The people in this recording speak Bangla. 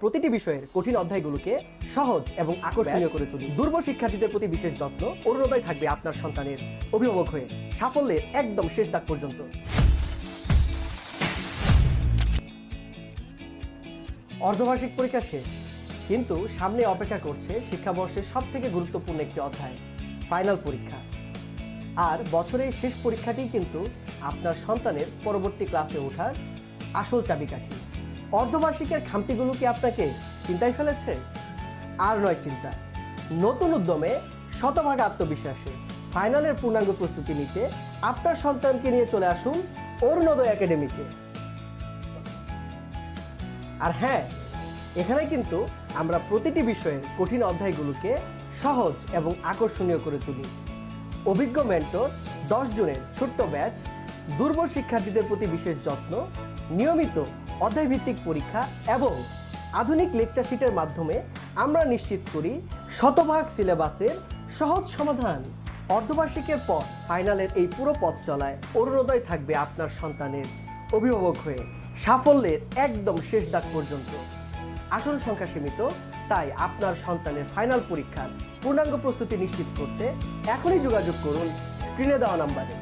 প্রতিটি বিষয়ের কঠিন অধ্যায়গুলোকে সহজ এবং আকর্ষণীয় করে তুলি। দুর্বল শিক্ষার্থীদের প্রতি বিশেষ যত্ন। অরুণোদয় থাকবে আপনার সন্তানের অভিভাবক হয়ে সাফল্যের একদম শেষ দাগ পর্যন্ত। অর্ধবার্ষিক পরীক্ষা শেষ, কিন্তু সামনে অপেক্ষা করছে শিক্ষাবর্ষের সবথেকে গুরুত্বপূর্ণ একটি অধ্যায়, ফাইনাল পরীক্ষা। আর বছরের শেষ পরীক্ষাটি কিন্তু আপনার সন্তানের পরবর্তী ক্লাসে ওঠার আসল চাবিকাঠি। অর্ধবার্ষিকের খামতিগুলো কি আপনাকে চিন্তায় ফেলেছে? আর নয় চিন্তা, নতুন উদ্যমে শতভাগ আত্মবিশ্বাসে ফাইনালের পূর্ণাঙ্গ প্রস্তুতি নিতে আপনার সন্তানকে নিয়ে চলে আসুন অরুণোদয় একাডেমিতে। আর হ্যাঁ, এখানে কিন্তু আমরা প্রতিটি বিষয়ের কঠিন অধ্যায়গুলোকে সহজ এবং আকর্ষণীয় করে তুলি। অভিজ্ঞ মেন্টর, 10 জনের ছোট্ট ব্যাচ, দুর্বল শিক্ষার্থীদের প্রতি বিশেষ যত্ন, নিয়মিত অধ্যায়ভিত্তিক পরীক্ষা এবং আধুনিক লেকচার শিটের মাধ্যমে আমরা নিশ্চিত করি শতভাগ সিলেবাসের সহজ সমাধান। অর্ধবার্ষিকের পর ফাইনালের এই পুরো পথ চলায় অরুণোদয় থাকবে আপনার সন্তানের অভিভাবক হয়ে সাফল্যের একদম শেষ দাগ পর্যন্ত। আসন সংখ্যা সীমিত, তাই আপনার সন্তানের ফাইনাল পরীক্ষার পূর্ণাঙ্গ প্রস্তুতি নিশ্চিত করতে এখনই যোগাযোগ করুন স্ক্রিনে দেওয়া নাম্বারে।